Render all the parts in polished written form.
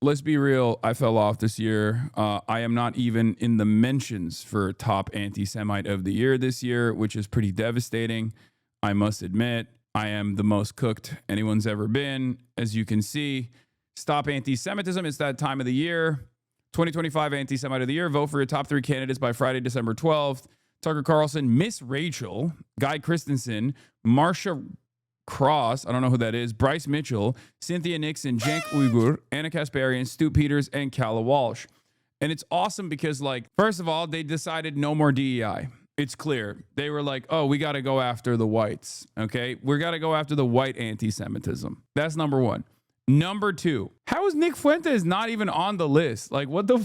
let's be real. I fell off this year. I am not even in the mentions for top anti-Semite of the year this year, which is pretty devastating. I must admit, I am the most cooked anyone's ever been. As you can see, stop anti-Semitism. It's that time of the year. 2025 Anti-Semite of the Year. Vote for your top 3 candidates by Friday, December 12th. Tucker Carlson, Miss Rachel, Guy Christensen, Marsha Cross, I don't know who that is, Bryce Mitchell, Cynthia Nixon, Cenk Uygur, Anna Kasparian, Stu Peters, and Calla Walsh. And it's awesome because, like, first of all, they decided no more DEI. It's clear. They were like, oh, we got to go after the whites, okay? We got to go after the white anti-Semitism. That's number one. Number two, how is Nick Fuentes not even on the list? Like, what the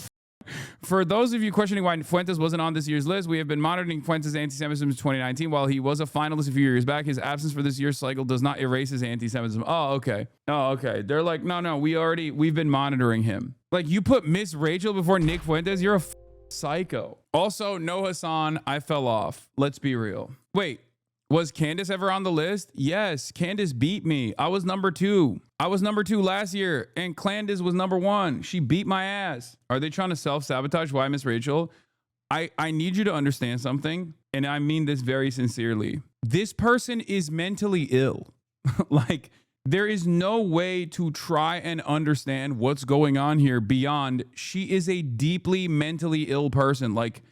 For those of you questioning why Fuentes wasn't on this year's list, we have been monitoring Fuentes' anti-Semitism since 2019. While he was a finalist a few years back, his absence for this year's cycle does not erase his anti-Semitism. Oh, okay. Oh, okay. They're like, no, we've been monitoring him. Like, you put Miss Rachel before Nick Fuentes? You're a psycho. Also, no Hasan, I fell off. Let's be real. Wait. Was Candace ever on the list? Yes, Candace beat me. I was number 2. I was number 2 last year, and Candace was number 1. She beat my ass. Are they trying to self-sabotage? Why, Miss Rachel? I need you to understand something, and I mean this very sincerely. This person is mentally ill. Like, there is no way to try and understand what's going on here beyond she is a deeply mentally ill person. Like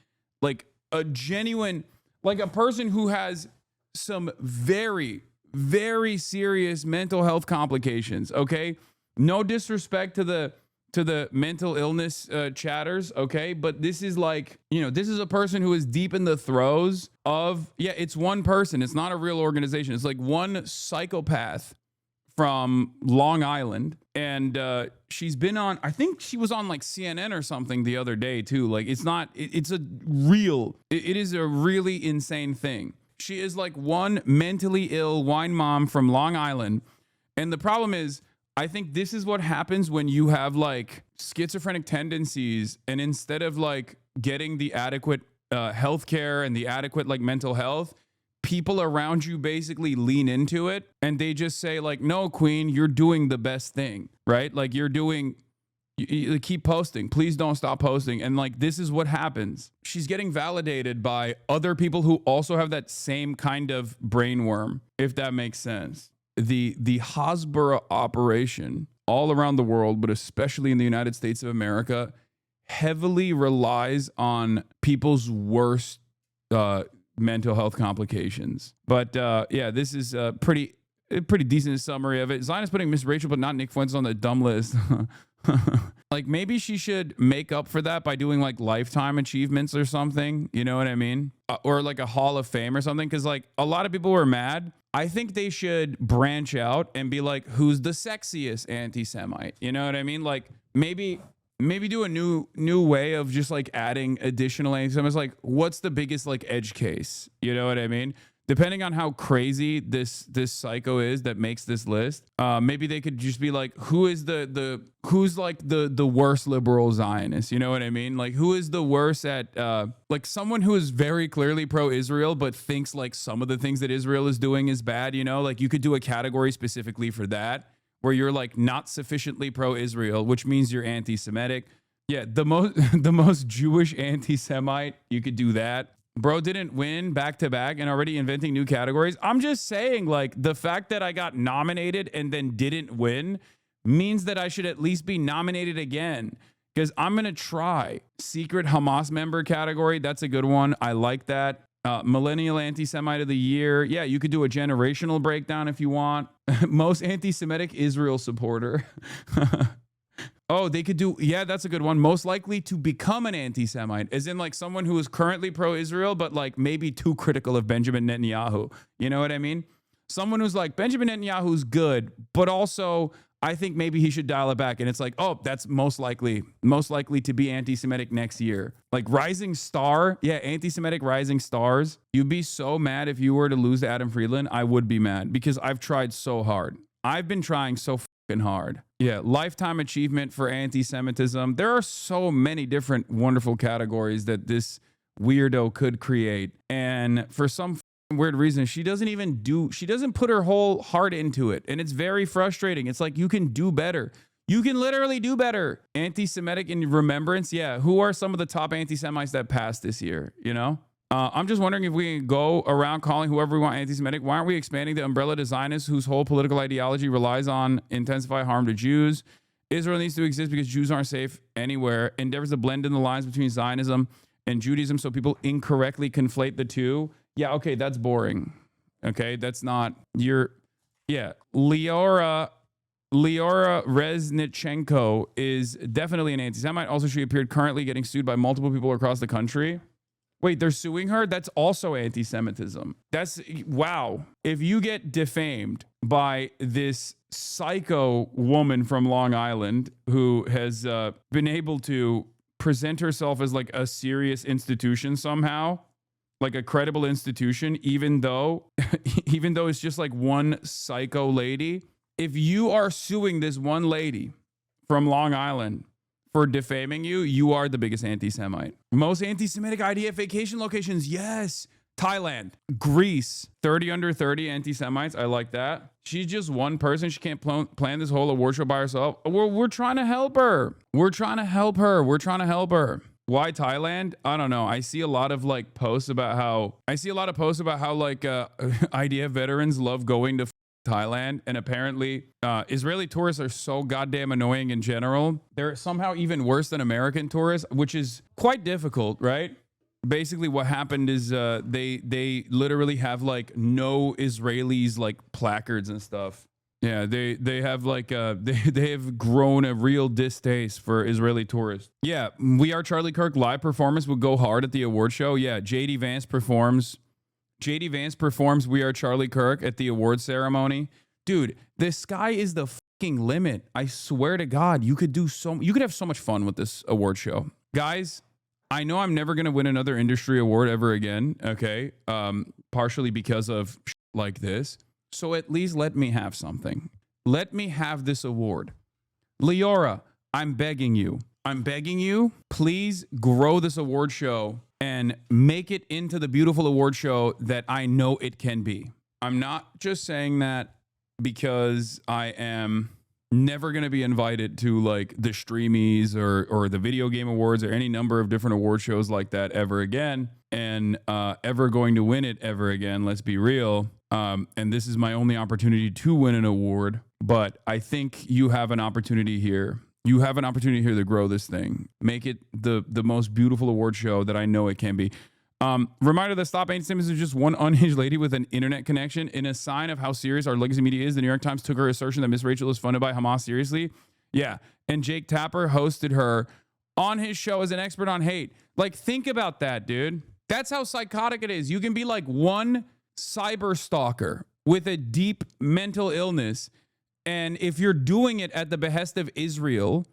a genuine, like a person who has some very, very serious mental health complications. Okay, no disrespect to the mental illness chatters. Okay, but this is like, this is a person who is deep in the throes of, it's one person. It's not a real organization. It's like one psychopath from Long Island, and she's been on, I think she was on like CNN or something the other day too. Like, it is a really insane thing. She is like one mentally ill wine mom from Long Island. And the problem is, I think this is what happens when you have like schizophrenic tendencies, and instead of like getting the adequate healthcare and the adequate like mental health, people around you basically lean into it, and they just say like, no, queen, you're doing the best thing, right? Like, you keep posting. Please don't stop posting. And like, this is what happens. She's getting validated by other people who also have that same kind of brain worm, if that makes sense. The Hasbara operation all around the world, but especially in the United States of America, heavily relies on people's worst mental health complications. But this is a pretty decent summary of it. Zion is putting Miss Rachel, but not Nick Fuentes on the dumb list. Like, maybe she should make up for that by doing like lifetime achievements or something. You know what I mean? Or like a Hall of Fame or something. Because like a lot of people were mad. I think they should branch out and be like, who's the sexiest anti-Semite? You know what I mean? Like, maybe do a new way of just like adding additional anti-Semites. Like, what's the biggest like edge case? You know what I mean? Depending on how crazy this psycho is that makes this list, maybe they could just be like, who's like the worst liberal Zionist? You know what I mean? Like, who is the worst at like someone who is very clearly pro-Israel but thinks like some of the things that Israel is doing is bad. Like, you could do a category specifically for that, where you're like not sufficiently pro-Israel, which means you're anti-Semitic. Yeah, the most Jewish anti-Semite, you could do that. Bro didn't win back-to-back and already inventing new categories. I'm just saying, like, the fact that I got nominated and then didn't win means that I should at least be nominated again, because I'm going to try. Secret Hamas member category, that's a good one. I like that. Millennial Anti-Semite of the Year. Yeah, you could do a generational breakdown if you want. Most anti-Semitic Israel supporter. Oh, they could do, that's a good one. Most likely to become an anti-Semite, as in like someone who is currently pro-Israel, but like maybe too critical of Benjamin Netanyahu. You know what I mean? Someone who's like, Benjamin Netanyahu's good, but also I think maybe he should dial it back. And it's like, oh, that's most likely to be anti-Semitic next year. Like rising star. Yeah, anti-Semitic rising stars. You'd be so mad if you were to lose to Adam Friedland. I would be mad because I've tried so hard. I've been trying so hard. Yeah, lifetime achievement for anti-Semitism. There are so many different wonderful categories that this weirdo could create. And for some weird reason, she doesn't put her whole heart into it. And it's very frustrating. It's like, you can do better. You can literally do better. Anti-Semitic in remembrance. Yeah. Who are some of the top anti-Semites that passed this year? You know? I'm just wondering if we can go around calling whoever we want anti-Semitic. Why aren't we expanding the umbrella to Zionists whose whole political ideology relies on intensify harm to Jews? Israel needs to exist because Jews aren't safe anywhere. Endeavors to blend in the lines between Zionism and Judaism so people incorrectly conflate the two. Yeah, okay, that's boring. Okay, that's not your... Yeah, Leora Reznichenko is definitely an anti-Semite. Also, she appeared currently getting sued by multiple people across the country. Wait, they're suing her? That's also anti-Semitism. That's, wow. If you get defamed by this psycho woman from Long Island who has been able to present herself as like a serious institution somehow, like a credible institution, even though it's just like one psycho lady. If you are suing this one lady from Long Island for defaming you, you are the biggest anti-Semite. Most anti-Semitic IDF vacation locations, yes. Thailand, Greece, 30 under 30 anti-Semites. I like that. She's just one person. She can't plan this whole award show by herself. We're trying to help her. We're trying to help her. Why Thailand? I don't know. I see a lot of like posts about how like IDF veterans love going to Thailand, and apparently Israeli tourists are so goddamn annoying in general. They're somehow even worse than American tourists, which is quite difficult, right? Basically what happened is they literally have like no Israelis like placards and stuff. Yeah, they have like they have grown a real distaste for Israeli tourists. Yeah, We Are Charlie Kirk live performance would go hard at the award show. Yeah, JD Vance performs We Are Charlie Kirk at the award ceremony. Dude, the sky is the fucking limit. I swear to God, you could have so much fun with this award show. Guys, I know I'm never going to win another industry award ever again, okay? Partially because of like this. So at least let me have something. Let me have this award. Leora, I'm begging you, please grow this award show and make it into the beautiful award show that I know it can be. I'm not just saying that because I am never going to be invited to like the Streamies or the Video Game Awards or any number of different award shows like that ever again, and ever going to win it ever again. Let's be real. And this is my only opportunity to win an award, but I think you have an opportunity here. You have an opportunity here to grow this thing. Make it the most beautiful award show that I know it can be. Reminder that Stop Anti-Semitism is just one unhinged lady with an internet connection. In a sign of how serious our legacy media is, the New York Times took her assertion that Miss Rachel is funded by Hamas seriously. Yeah. And Jake Tapper hosted her on his show as an expert on hate. Like, think about that, dude. That's how psychotic it is. You can be like one cyber stalker with a deep mental illness, and if you're doing it at the behest of Israel,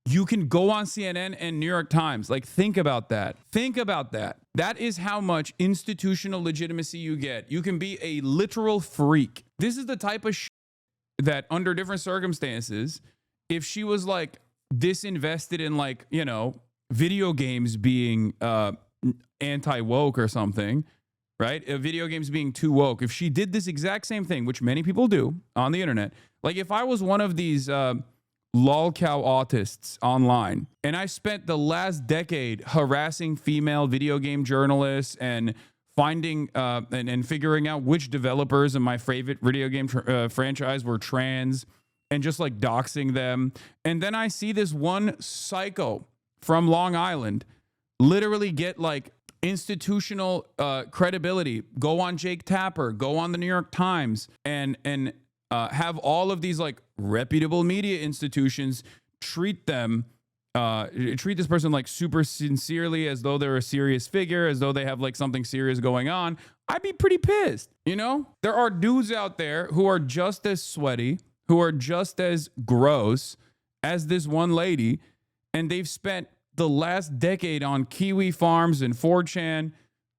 you can go on CNN and New York Times. Like, think about that. That is how much institutional legitimacy you get. You can be a literal freak. This is the type of that under different circumstances, if she was like disinvested in like, you know, video games being anti-woke or something, right? Video games being too woke. If she did this exact same thing, which many people do on the internet, like if I was one of these lolcow autists online and I spent the last decade harassing female video game journalists and finding and figuring out which developers in my favorite video game franchise were trans and just like doxing them. And then I see this one psycho from Long Island literally get like institutional credibility, go on Jake Tapper, go on the New York Times, and have all of these like reputable media institutions treat this person like super sincerely, as though they're a serious figure, as though they have like something serious going on. I'd be pretty pissed. You know, there are dudes out there who are just as sweaty, who are just as gross as this one lady, and they've spent the last decade on Kiwi Farms and 4chan,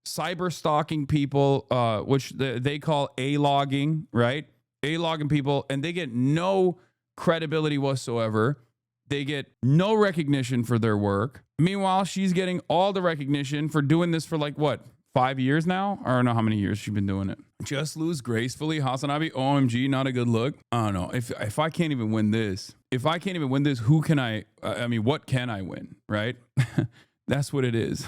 cyber stalking people, which they call A-logging, right? A-logging people, and they get no credibility whatsoever. They get no recognition for their work. Meanwhile, she's getting all the recognition for doing this for like what, 5 years now. I don't know how many years she's been doing it. Just lose gracefully, HasanAbi. OMG, not a good look. I don't know. If I can't even win this, who can I mean, what can I win, right? That's what it is.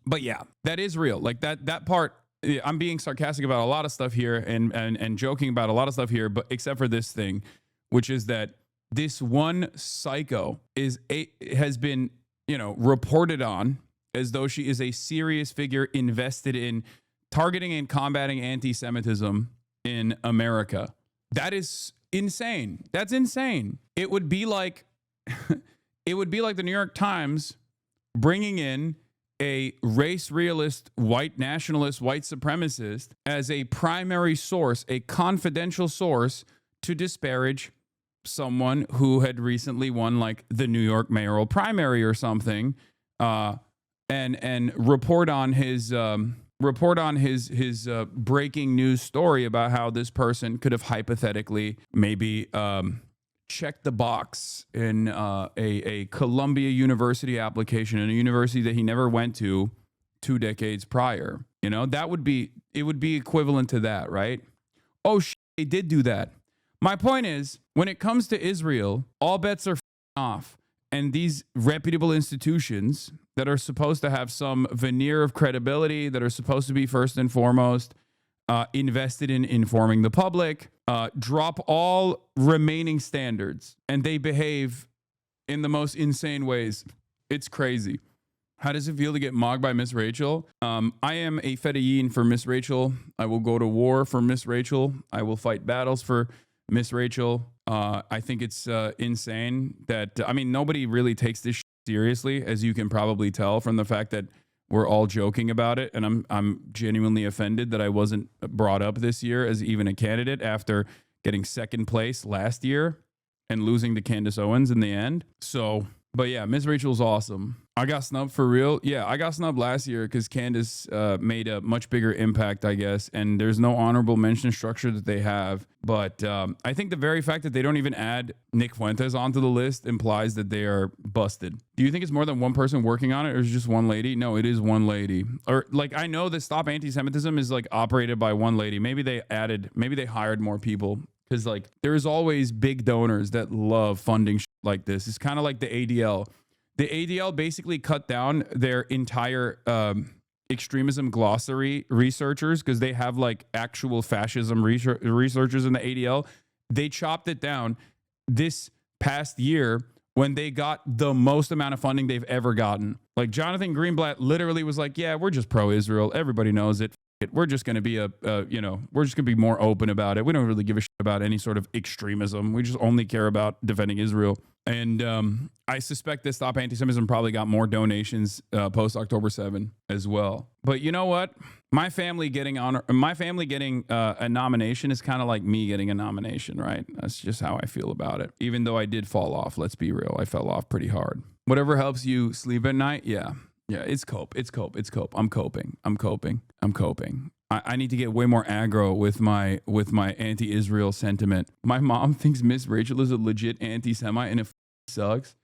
But yeah, that is real. Like that part, I'm being sarcastic about a lot of stuff here and joking about a lot of stuff here, but except for this thing, which is that this one psycho has been, reported on as though she is a serious figure invested in targeting and combating anti-Semitism in America. That is insane. That's insane. It would be like the New York Times bringing in a race realist, white nationalist, white supremacist as a primary source, a confidential source to disparage someone who had recently won like the New York mayoral primary or something, and report on his breaking news story about how this person could have hypothetically maybe checked the box in a Columbia University application in a university that he never went to 2 decades prior. It would be equivalent to that, right? Oh, they did do that. My point is, when it comes to Israel, all bets are off. And these reputable institutions that are supposed to have some veneer of credibility, that are supposed to be first and foremost invested in informing the public, drop all remaining standards, and they behave in the most insane ways. It's crazy. How does it feel to get mocked by Miss Rachel? I am a fedayeen for Miss Rachel. I will go to war for Miss Rachel. I will fight battles for Miss Rachel. I think it's insane that, nobody really takes this seriously, as you can probably tell from the fact that we're all joking about it. And I'm genuinely offended that I wasn't brought up this year as even a candidate after getting second place last year and losing to Candace Owens in the end. So, but yeah, Miss Rachel's awesome. I got snubbed for real. Yeah, I got snubbed last year because Candace made a much bigger impact, I guess. And there's no honorable mention structure that they have. But I think the very fact that they don't even add Nick Fuentes onto the list implies that they are busted. Do you think it's more than one person working on it, or is it just one lady? No, it is one lady. Or like, I know that Stop Anti-Semitism is like operated by one lady. Maybe they hired more people. Because like there's always big donors that love funding like this. It's kind of like the ADL. The ADL basically cut down their entire extremism glossary researchers because they have like actual fascism researchers in the ADL. They chopped it down this past year when they got the most amount of funding they've ever gotten. Like Jonathan Greenblatt literally was like, yeah, we're just pro-Israel. Everybody knows it. We're just going to be we're just going to be more open about it. We don't really give a shit about any sort of extremism. We just only care about defending Israel. And I suspect that Stop Anti-Semitism probably got more donations post October 7 as well. But you know what? My family getting a nomination is kind of like me getting a nomination, right? That's just how I feel about it. Even though I did fall off, let's be real. I fell off pretty hard. Whatever helps you sleep at night, yeah. Yeah, it's cope. I'm coping. I need to get way more aggro with my anti-Israel sentiment. My mom thinks Miss Rachel is a legit anti-Semite and it sucks.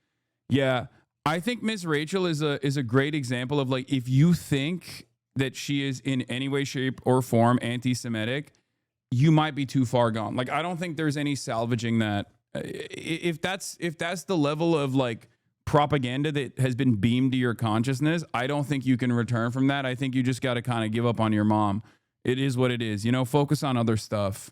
Yeah, I think Miss Rachel is a great example of like, if you think that she is in any way, shape, or form anti-Semitic, you might be too far gone. Like, I don't think there's any salvaging that. If that's the level of like propaganda that has been beamed to your consciousness, I don't think you can return from that. I think you just got to kind of give up on your mom. It is what it is. Focus on other stuff.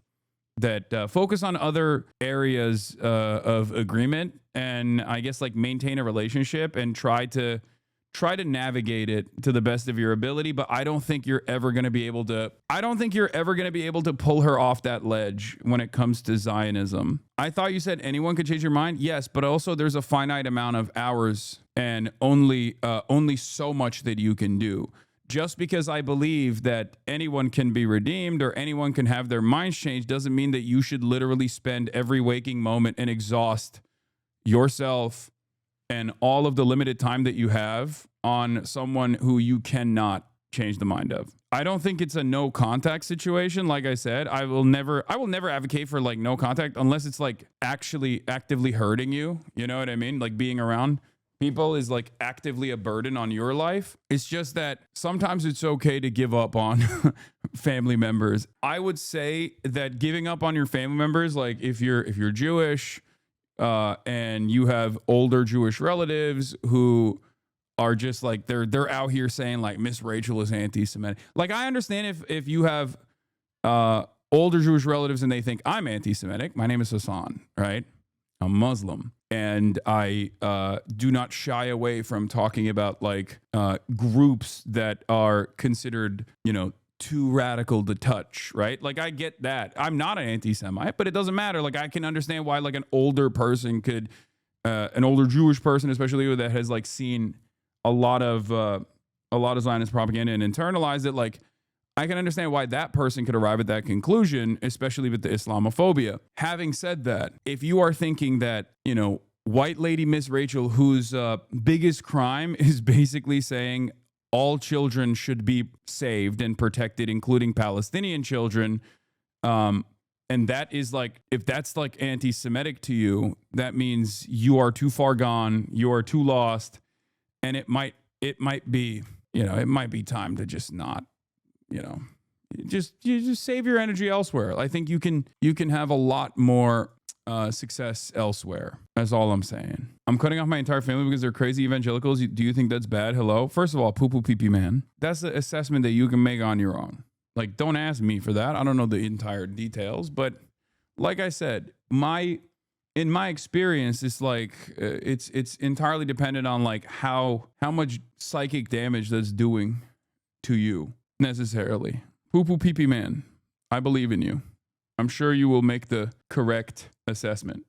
Focus on other areas of agreement, and I guess like maintain a relationship and try to navigate it to the best of your ability. But I don't think you're ever going to be able to pull her off that ledge when it comes to Zionism. I thought you said anyone could change your mind. Yes, but also there's a finite amount of hours and only so much that you can do. Just because I believe that anyone can be redeemed or anyone can have their minds changed doesn't mean that you should literally spend every waking moment and exhaust yourself and all of the limited time that you have on someone who you cannot change the mind of. I don't think it's a no contact situation. Like I said, I will never advocate for like no contact unless it's like actually actively hurting you. You know what I mean? Like being around people is like actively a burden on your life. It's just that sometimes it's okay to give up on family members. I would say that giving up on your family members, like if you're Jewish, and you have older Jewish relatives who are just like they're out here saying like Miss Rachel is anti-Semitic. Like I understand if you have older Jewish relatives and they think I'm anti-Semitic. My name is Hasan, right? I'm Muslim, and I do not shy away from talking about like groups that are considered, too radical to touch, right? Like I get that. I'm not an anti-Semite, but it doesn't matter. Like I can understand why like an older person could, an older Jewish person, especially that has like seen a lot of Zionist propaganda and internalized it. Like I can understand why that person could arrive at that conclusion, especially with the Islamophobia. Having said that, if you are thinking that, white lady Miss Rachel, whose biggest crime is basically saying all children should be saved and protected, including Palestinian children. And that is like, if that's like anti-Semitic to you, that means you are too far gone, you are too lost. And it might be, it might be time to just not, you just save your energy elsewhere. I think you can have a lot more success elsewhere. That's all I'm saying. I'm cutting off my entire family because they're crazy evangelicals. Do you think that's bad? Hello? First of all, poo-poo pee-pee man. That's the assessment that you can make on your own. Like, don't ask me for that. I don't know the entire details. But like I said, in my experience, it's like it's entirely dependent on like how much psychic damage that's doing to you necessarily. Poo-poo pee-pee man, I believe in you. I'm sure you will make the correct assessment.